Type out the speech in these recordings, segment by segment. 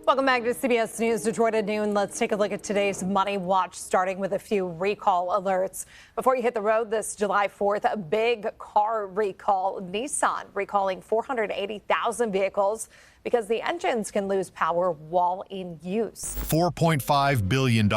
Welcome back to CBS News Detroit at noon. Let's take a look at today's Money Watch, starting with a few recall alerts. Before you hit the road this July 4th, a big car recall. Nissan recalling 480,000 vehicles because the engines can lose power while in use. $4.5 billion.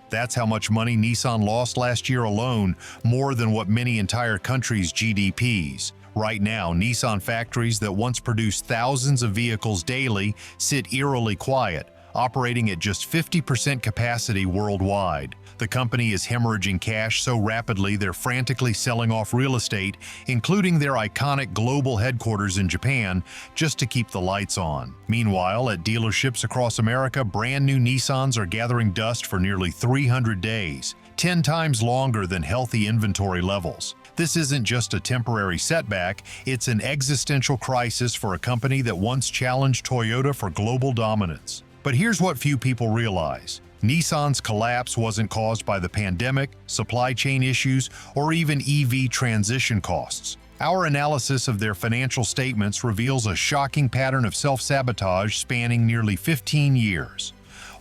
That's how much money Nissan lost last year alone, more than what many entire countries' GDPs. Right now, Nissan factories that once produced thousands of vehicles daily sit eerily quiet, operating at just 50% capacity worldwide. The company is hemorrhaging cash so rapidly they're frantically selling off real estate, including their iconic global headquarters in Japan, just to keep the lights on. Meanwhile, at dealerships across America, brand new Nissans are gathering dust for nearly 300 days, 10 times longer than healthy inventory levels. This isn't just a temporary setback, it's an existential crisis for a company that once challenged Toyota for global dominance. But here's what few people realize. Nissan's collapse wasn't caused by the pandemic, supply chain issues, or even EV transition costs. Our analysis of their financial statements reveals a shocking pattern of self-sabotage spanning nearly 15 years.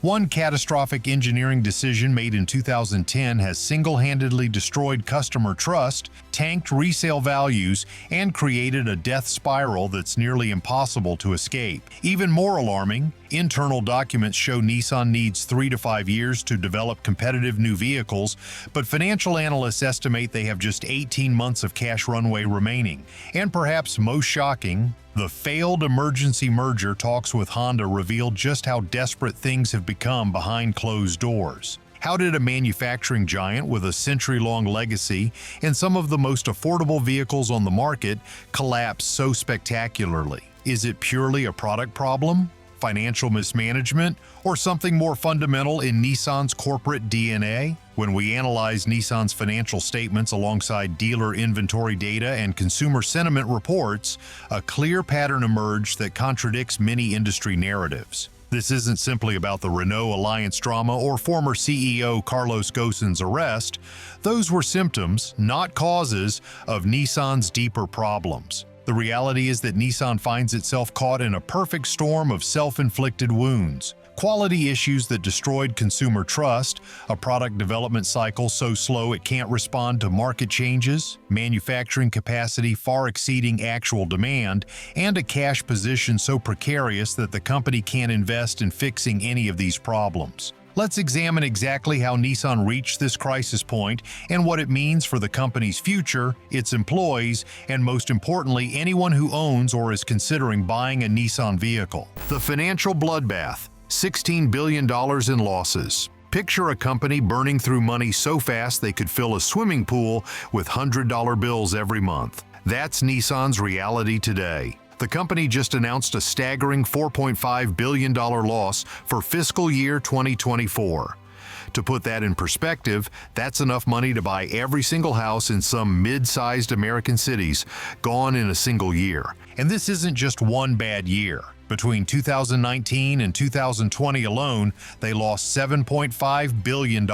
One catastrophic engineering decision made in 2010 has single-handedly destroyed customer trust, tanked resale values, and created a death spiral that's nearly impossible to escape. Even more alarming, internal documents show Nissan needs 3 to 5 years to develop competitive new vehicles, but financial analysts estimate they have just 18 months of cash runway remaining. And perhaps most shocking, the failed emergency merger talks with Honda revealed just how desperate things have become behind closed doors. How did a manufacturing giant with a century-long legacy and some of the most affordable vehicles on the market collapse so spectacularly? Is it purely a product problem, financial mismanagement, or something more fundamental in Nissan's corporate DNA? When we analyze Nissan's financial statements alongside dealer inventory data and consumer sentiment reports, a clear pattern emerged that contradicts many industry narratives. This isn't simply about the Renault alliance drama or former CEO Carlos Ghosn's arrest. Those were symptoms, not causes, of Nissan's deeper problems. The reality is that Nissan finds itself caught in a perfect storm of self-inflicted wounds. Quality issues that destroyed consumer trust, a product development cycle so slow it can't respond to market changes, manufacturing capacity far exceeding actual demand, and a cash position so precarious that the company can't invest in fixing any of these problems. Let's examine exactly how Nissan reached this crisis point and what it means for the company's future, its employees, and most importantly, anyone who owns or is considering buying a Nissan vehicle. The financial bloodbath. $16 billion in losses. Picture a company burning through money so fast they could fill a swimming pool with $100 bills every month. That's Nissan's reality today. The company just announced a staggering $4.5 billion loss for fiscal year 2024. To put that in perspective, that's enough money to buy every single house in some mid-sized American cities, gone in a single year. And this isn't just one bad year. Between 2019 and 2020 alone, they lost $7.5 billion.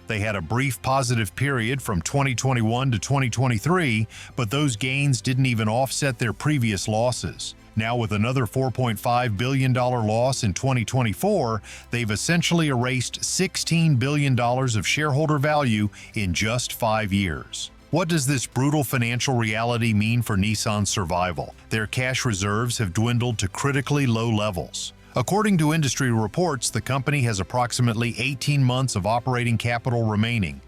They had a brief positive period from 2021 to 2023, but those gains didn't even offset their previous losses. Now, with another $4.5 billion loss in 2024, they've essentially erased $16 billion of shareholder value in just 5 years. What does this brutal financial reality mean for Nissan's survival? Their cash reserves have dwindled to critically low levels. According to industry reports, the company has approximately 18 months of operating capital remaining,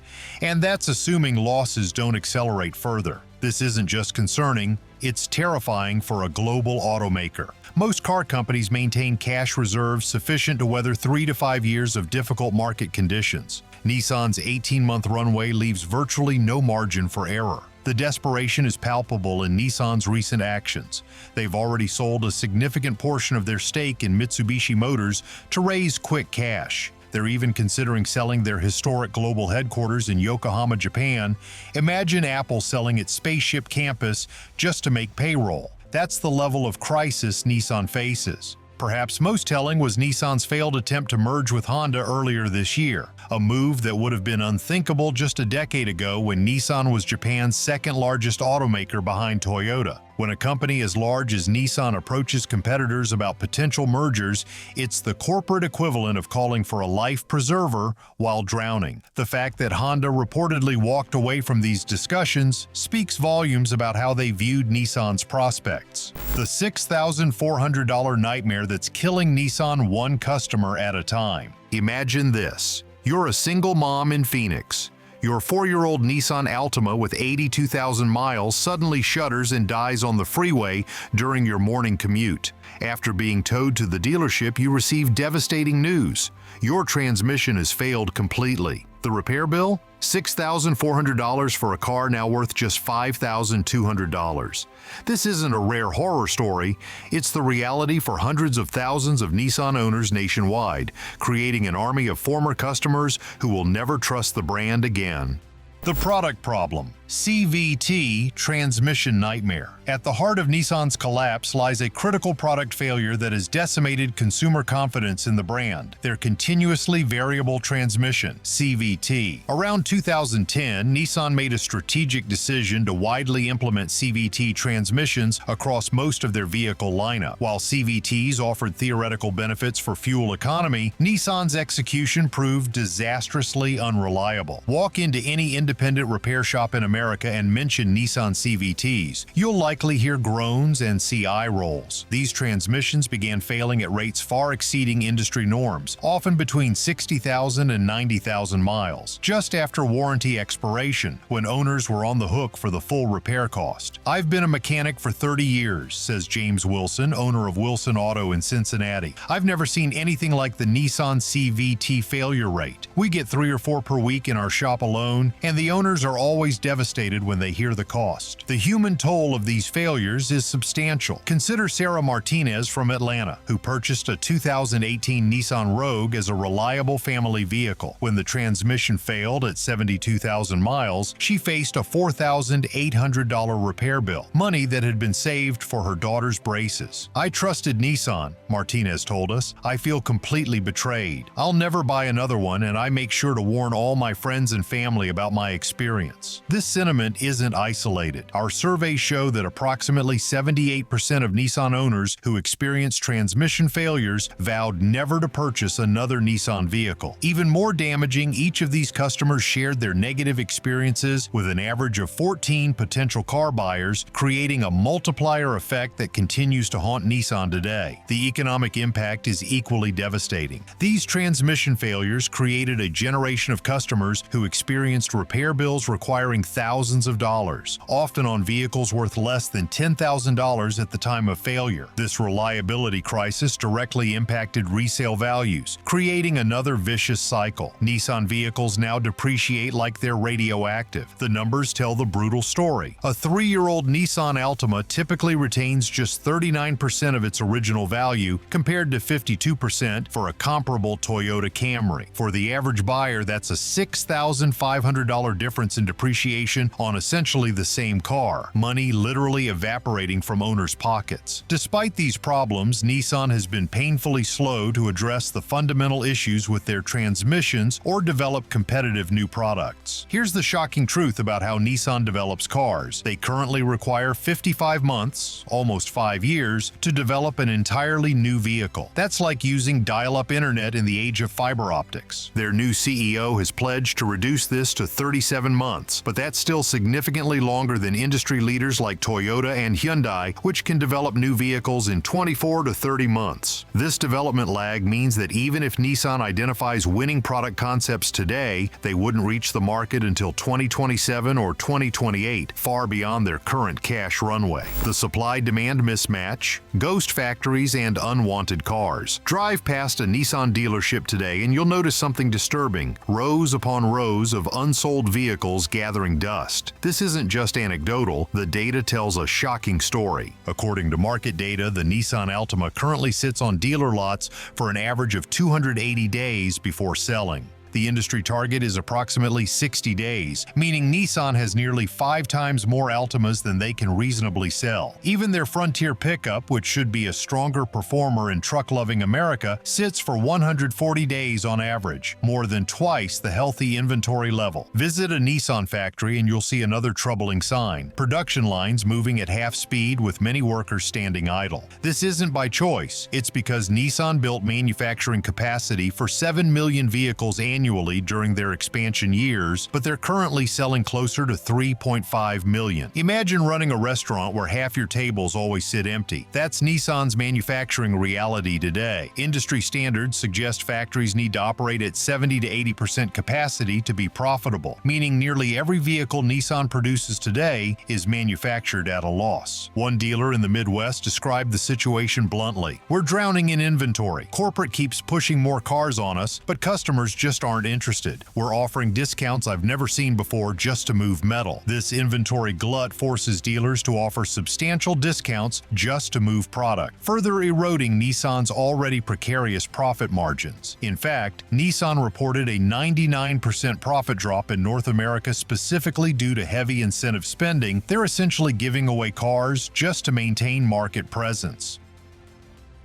and that's assuming losses don't accelerate further. This isn't just concerning, it's terrifying for a global automaker. Most car companies maintain cash reserves sufficient to weather 3 to 5 years of difficult market conditions. Nissan's 18-month runway leaves virtually no margin for error. The desperation is palpable in Nissan's recent actions. They've already sold a significant portion of their stake in Mitsubishi Motors to raise quick cash. They're even considering selling their historic global headquarters in Yokohama, Japan. Imagine Apple selling its spaceship campus just to make payroll. That's the level of crisis Nissan faces. Perhaps most telling was Nissan's failed attempt to merge with Honda earlier this year, a move that would have been unthinkable just a decade ago when Nissan was Japan's second-largest automaker behind Toyota. When a company as large as Nissan approaches competitors about potential mergers, it's the corporate equivalent of calling for a life preserver while drowning. The fact that Honda reportedly walked away from these discussions speaks volumes about how they viewed Nissan's prospects. The $6,400 nightmare that's killing Nissan one customer at a time. Imagine this. You're a single mom in Phoenix. Your 4-year-old Nissan Altima with 82,000 miles suddenly shudders and dies on the freeway during your morning commute. After being towed to the dealership, you receive devastating news. Your transmission has failed completely. The repair bill? $6,400 for a car now worth just $5,200. This isn't a rare horror story, it's the reality for hundreds of thousands of Nissan owners nationwide, creating an army of former customers who will never trust the brand again. The product problem. CVT transmission nightmare. At the heart of Nissan's collapse lies a critical product failure that has decimated consumer confidence in the brand, their continuously variable transmission, CVT. Around 2010, Nissan made a strategic decision to widely implement CVT transmissions across most of their vehicle lineup. While CVTs offered theoretical benefits for fuel economy, Nissan's execution proved disastrously unreliable. Walk into any independent repair shop in America and mention Nissan CVTs, you'll likely hear groans and see eye rolls. These transmissions began failing at rates far exceeding industry norms, often between 60,000 and 90,000 miles, just after warranty expiration, when owners were on the hook for the full repair cost. I've been a mechanic for 30 years, says James Wilson, owner of Wilson Auto in Cincinnati. I've never seen anything like the Nissan CVT failure rate. We get 3 or 4 per week in our shop alone, and the owners are always devastated when they hear the cost. The human toll of these failures is substantial. Consider Sarah Martinez from Atlanta, who purchased a 2018 Nissan Rogue as a reliable family vehicle. When the transmission failed at 72,000 miles, she faced a $4,800 repair bill, money that had been saved for her daughter's braces. "I trusted Nissan," Martinez told us. "I feel completely betrayed. I'll never buy another one, and I make sure to warn all my friends and family about my experience." This sentiment isn't isolated. Our surveys show that approximately 78% of Nissan owners who experienced transmission failures vowed never to purchase another Nissan vehicle. Even more damaging, each of these customers shared their negative experiences with an average of 14 potential car buyers, creating a multiplier effect that continues to haunt Nissan today. The economic impact is equally devastating. These transmission failures created a generation of customers who experienced repair bills requiring thousands of dollars, often on vehicles worth less than $10,000 at the time of failure. This reliability crisis directly impacted resale values, creating another vicious cycle. Nissan vehicles now depreciate like they're radioactive. The numbers tell the brutal story. A 3-year-old Nissan Altima typically retains just 39% of its original value, compared to 52% for a comparable Toyota Camry. For the average buyer, that's a $6,500 difference in depreciation on essentially the same car, money literally evaporating from owners' pockets. Despite these problems, Nissan has been painfully slow to address the fundamental issues with their transmissions or develop competitive new products. Here's the shocking truth about how Nissan develops cars. They currently require 55 months, almost 5 years, to develop an entirely new vehicle. That's like using dial-up internet in the age of fiber optics. Their new CEO has pledged to reduce this to 37 months, but that's still significantly longer than industry leaders like Toyota and Hyundai, which can develop new vehicles in 24 to 30 months. This development lag means that even if Nissan identifies winning product concepts today, they wouldn't reach the market until 2027 or 2028, far beyond their current cash runway. The supply-demand mismatch, ghost factories, and unwanted cars. Drive past a Nissan dealership today and you'll notice something disturbing: rows upon rows of unsold vehicles gathering dust. This isn't just anecdotal, the data tells a shocking story. According to market data, the Nissan Altima currently sits on dealer lots for an average of 280 days before selling. The industry target is approximately 60 days, meaning Nissan has nearly 5 times more Altimas than they can reasonably sell. Even their Frontier pickup, which should be a stronger performer in truck-loving America, sits for 140 days on average, more than twice the healthy inventory level. Visit a Nissan factory and you'll see another troubling sign: production lines moving at half speed with many workers standing idle. This isn't by choice. It's because Nissan built manufacturing capacity for 7 million vehicles annually during their expansion years, but they're currently selling closer to 3.5 million. Imagine running a restaurant where half your tables always sit empty. That's Nissan's manufacturing reality today. Industry standards suggest factories need to operate at 70 to 80% capacity to be profitable, meaning nearly every vehicle Nissan produces today is manufactured at a loss. One dealer in the Midwest described the situation bluntly: "We're drowning in inventory. Corporate keeps pushing more cars on us, but customers just aren't interested. We're offering discounts I've never seen before just to move metal." This inventory glut forces dealers to offer substantial discounts just to move product, further eroding Nissan's already precarious profit margins. In fact, Nissan reported a 99% profit drop in North America specifically due to heavy incentive spending. They're essentially giving away cars just to maintain market presence.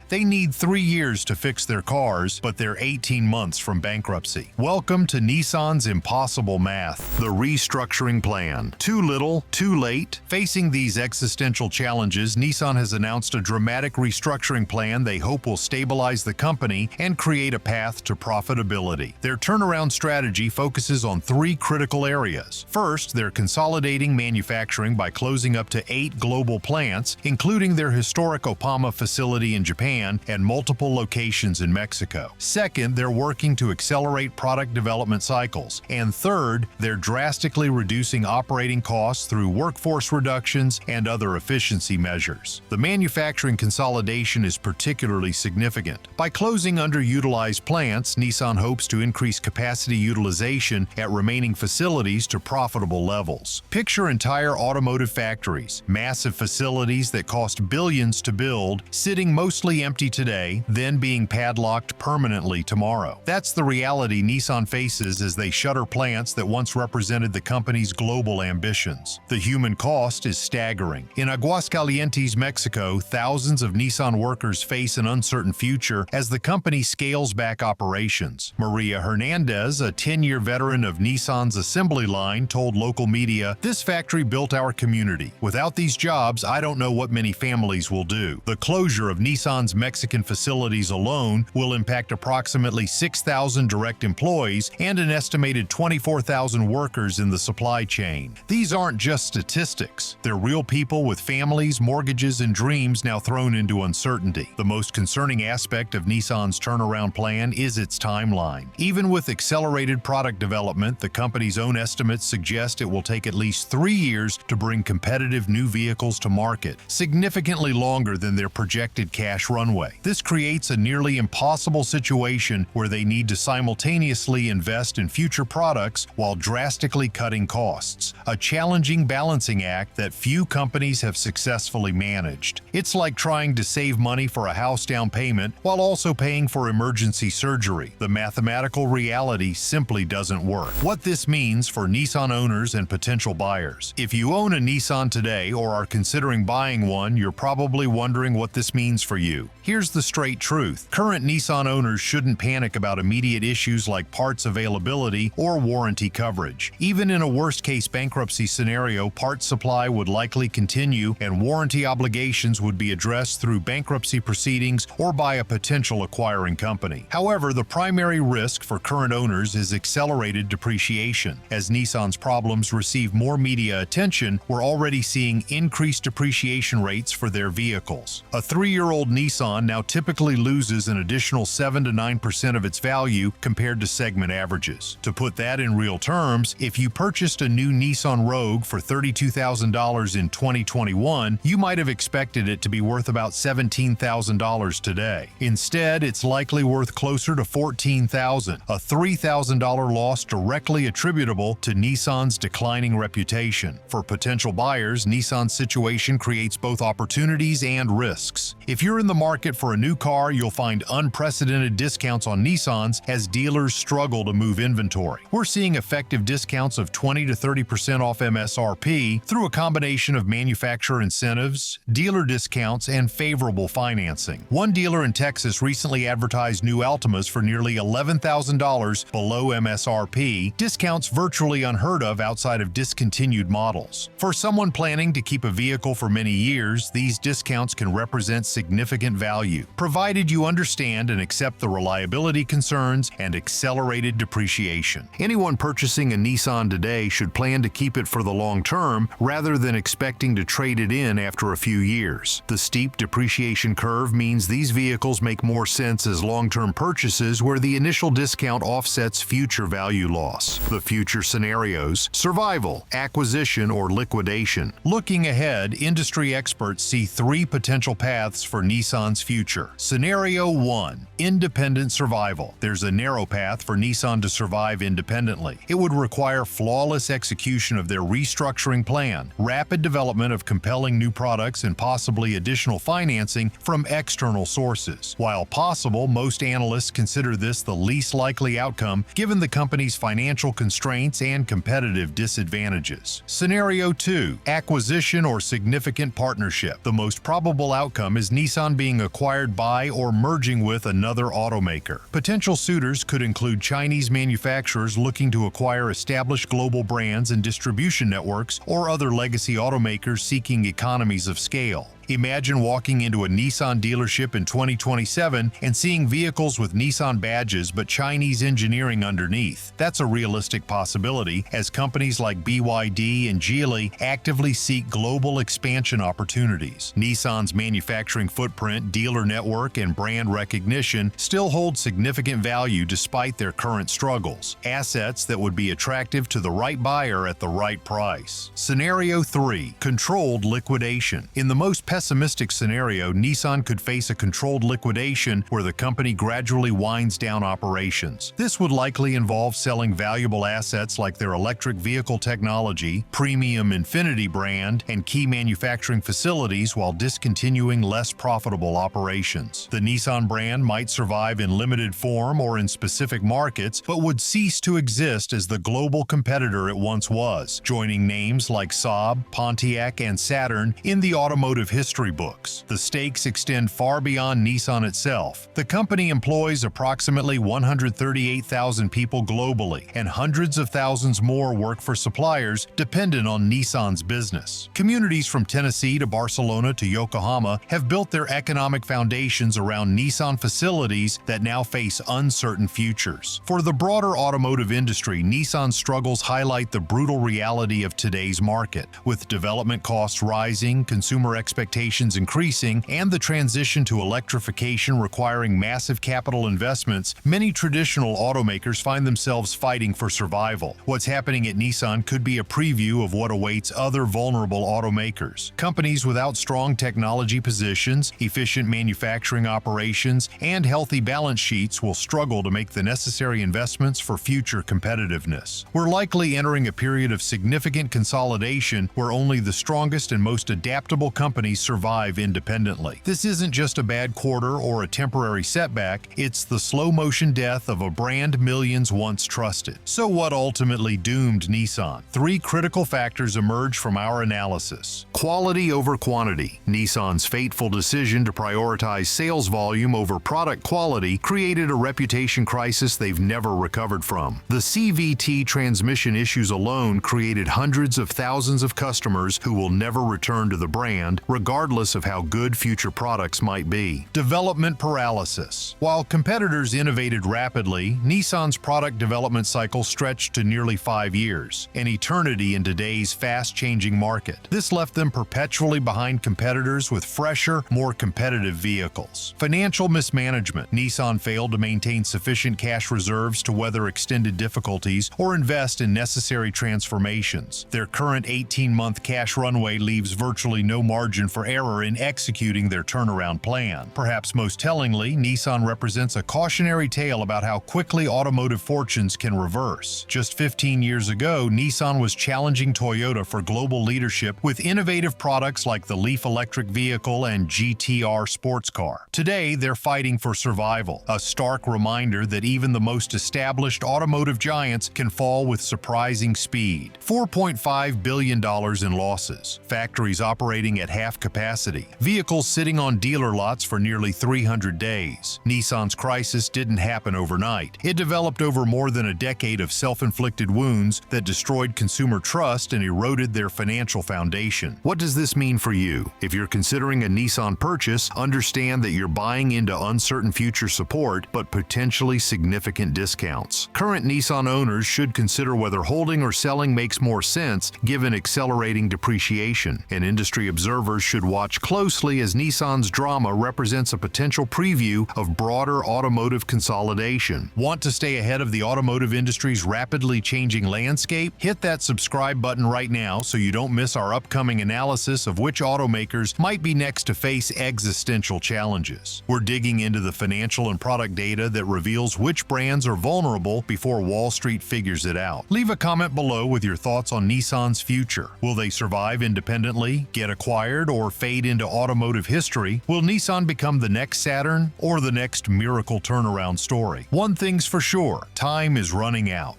They need 3 years to fix their cars, but they're 18 months from bankruptcy. Welcome to Nissan's impossible math, the restructuring plan. Too little, too late. Facing these existential challenges, Nissan has announced a dramatic restructuring plan they hope will stabilize the company and create a path to profitability. Their turnaround strategy focuses on 3 critical areas. First, they're consolidating manufacturing by closing up to 8 global plants, including their historic Opama facility in Japan and multiple locations in Mexico. Second, they're working to accelerate product development cycles. And third, they're drastically reducing operating costs through workforce reductions and other efficiency measures. The manufacturing consolidation is particularly significant. By closing underutilized plants, Nissan hopes to increase capacity utilization at remaining facilities to profitable levels. Picture entire automotive factories, massive facilities that cost billions to build, sitting mostly empty today, then being padlocked permanently tomorrow. That's the reality Nissan faces as they shutter plants that once represented the company's global ambitions. The human cost is staggering. In Aguascalientes, Mexico, thousands of Nissan workers face an uncertain future as the company scales back operations. Maria Hernandez, a 10-year veteran of Nissan's assembly line, told local media, "This factory built our community. Without these jobs, I don't know what many families will do." The closure of Nissan's Mexican facilities alone will impact approximately 6,000 direct employees and an estimated 24,000 workers in the supply chain. These aren't just statistics. They're real people with families, mortgages, and dreams now thrown into uncertainty. The most concerning aspect of Nissan's turnaround plan is its timeline. Even with accelerated product development, the company's own estimates suggest it will take at least 3 years to bring competitive new vehicles to market, significantly longer than their projected cash runway. This creates a nearly impossible situation where they need to simultaneously invest in future products while drastically cutting costs, a challenging balancing act that few companies have successfully managed. It's like trying to save money for a house down payment while also paying for emergency surgery. The mathematical reality simply doesn't work. What this means for Nissan owners and potential buyers. If you own a Nissan today or are considering buying one, you're probably wondering what this means for you. Here's the straight truth. Current Nissan owners shouldn't panic about immediate issues like parts availability or warranty coverage. Even in a worst-case bankruptcy scenario, parts supply would likely continue and warranty obligations would be addressed through bankruptcy proceedings or by a potential acquiring company. However, the primary risk for current owners is accelerated depreciation. As Nissan's problems receive more media attention, we're already seeing increased depreciation rates for their vehicles. A 3-year-old Nissan now typically loses an additional 7 to 9% of its value compared to segment averages. To put that in real terms, if you purchased a new Nissan Rogue for $32,000 in 2021, you might have expected it to be worth about $17,000 today. Instead, it's likely worth closer to $14,000, a $3,000 loss directly attributable to Nissan's declining reputation. For potential buyers, Nissan's situation creates both opportunities and risks. If you're in the market market for a new car, you'll find unprecedented discounts on Nissans as dealers struggle to move inventory. We're seeing effective discounts of 20 to 30% off MSRP through a combination of manufacturer incentives, dealer discounts, and favorable financing. One dealer in Texas recently advertised new Altimas for nearly $11,000 below MSRP, discounts virtually unheard of outside of discontinued models. For someone planning to keep a vehicle for many years, these discounts can represent significant value, provided you understand and accept the reliability concerns and accelerated depreciation. Anyone purchasing a Nissan today should plan to keep it for the long term rather than expecting to trade it in after a few years. The steep depreciation curve means these vehicles make more sense as long-term purchases where the initial discount offsets future value loss. The future scenarios: survival, acquisition, or liquidation. Looking ahead, industry experts see three potential paths for Nissan's future. Scenario 1: independent survival. There's a narrow path for Nissan to survive independently. It would require flawless execution of their restructuring plan, rapid development of compelling new products, and possibly additional financing from external sources. While possible, most analysts consider this the least likely outcome given the company's financial constraints and competitive disadvantages. Scenario 2: acquisition or significant partnership. The most probable outcome is Nissan being acquired by or merging with another automaker. Potential suitors could include Chinese manufacturers looking to acquire established global brands and distribution networks, or other legacy automakers seeking economies of scale. Imagine walking into a Nissan dealership in 2027 and seeing vehicles with Nissan badges but Chinese engineering underneath. That's a realistic possibility, as companies like BYD and Geely actively seek global expansion opportunities. Nissan's manufacturing footprint, dealer network, and brand recognition still hold significant value despite their current struggles, assets that would be attractive to the right buyer at the right price. Scenario 3: controlled liquidation. In the most pessimistic scenario, Nissan could face a controlled liquidation where the company gradually winds down operations. This would likely involve selling valuable assets like their electric vehicle technology, premium Infiniti brand, and key manufacturing facilities while discontinuing less profitable operations. The Nissan brand might survive in limited form or in specific markets, but would cease to exist as the global competitor it once was, joining names like Saab, Pontiac, and Saturn in the automotive history books. The stakes extend far beyond Nissan itself. The company employs approximately 138,000 people globally, and hundreds of thousands more work for suppliers dependent on Nissan's business. Communities from Tennessee to Barcelona to Yokohama have built their economic foundations around Nissan facilities that now face uncertain futures. For the broader automotive industry, Nissan's struggles highlight the brutal reality of today's market. With development costs rising, consumer expectations increasing, and the transition to electrification requiring massive capital investments, many traditional automakers find themselves fighting for survival. What's happening at Nissan could be a preview of what awaits other vulnerable automakers. Companies without strong technology positions, efficient manufacturing operations, and healthy balance sheets will struggle to make the necessary investments for future competitiveness. We're likely entering a period of significant consolidation where only the strongest and most adaptable companies survive independently. This isn't just a bad quarter or a temporary setback, it's the slow-motion death of a brand millions once trusted. So what ultimately doomed Nissan? Three critical factors emerge from our analysis. Quality over quantity. Nissan's fateful decision to prioritize sales volume over product quality created a reputation crisis they've never recovered from. The CVT transmission issues alone created hundreds of thousands of customers who will never return to the brand, regardless of how good future products might be. Development paralysis. While competitors innovated rapidly, Nissan's product development cycle stretched to nearly 5 years, an eternity in today's fast-changing market. This left them perpetually behind competitors with fresher, more competitive vehicles. Financial mismanagement. Nissan failed to maintain sufficient cash reserves to weather extended difficulties or invest in necessary transformations. Their current 18-month cash runway leaves virtually no margin for error in executing their turnaround plan. Perhaps most tellingly, Nissan represents a cautionary tale about how quickly automotive fortunes can reverse. Just 15 years ago, Nissan was challenging Toyota for global leadership with innovative products like the Leaf electric vehicle and GT-R all-star sports car. Today, they're fighting for survival, a stark reminder that even the most established automotive giants can fall with surprising speed. $4.5 billion in losses, factories operating at half capacity, vehicles sitting on dealer lots for nearly 300 days. Nissan's crisis didn't happen overnight. It developed over more than a decade of self-inflicted wounds that destroyed consumer trust and eroded their financial foundation. What does this mean for you? If you're considering a Nissan purchase, understand that you're buying into uncertain future support, but potentially significant discounts. Current Nissan owners should consider whether holding or selling makes more sense given accelerating depreciation, and industry observers should watch closely as Nissan's drama represents a potential preview of broader automotive consolidation. Want to stay ahead of the automotive industry's rapidly changing landscape? Hit that subscribe button right now so you don't miss our upcoming analysis of which automakers might be next to face existential challenges. We're digging into the financial and product data that reveals which brands are vulnerable before Wall Street figures it out. Leave a comment below with your thoughts on Nissan's future. Will they survive independently, get acquired, or fade into automotive history? Will Nissan become the next Saturn or the next miracle turnaround story? One thing's for sure, time is running out.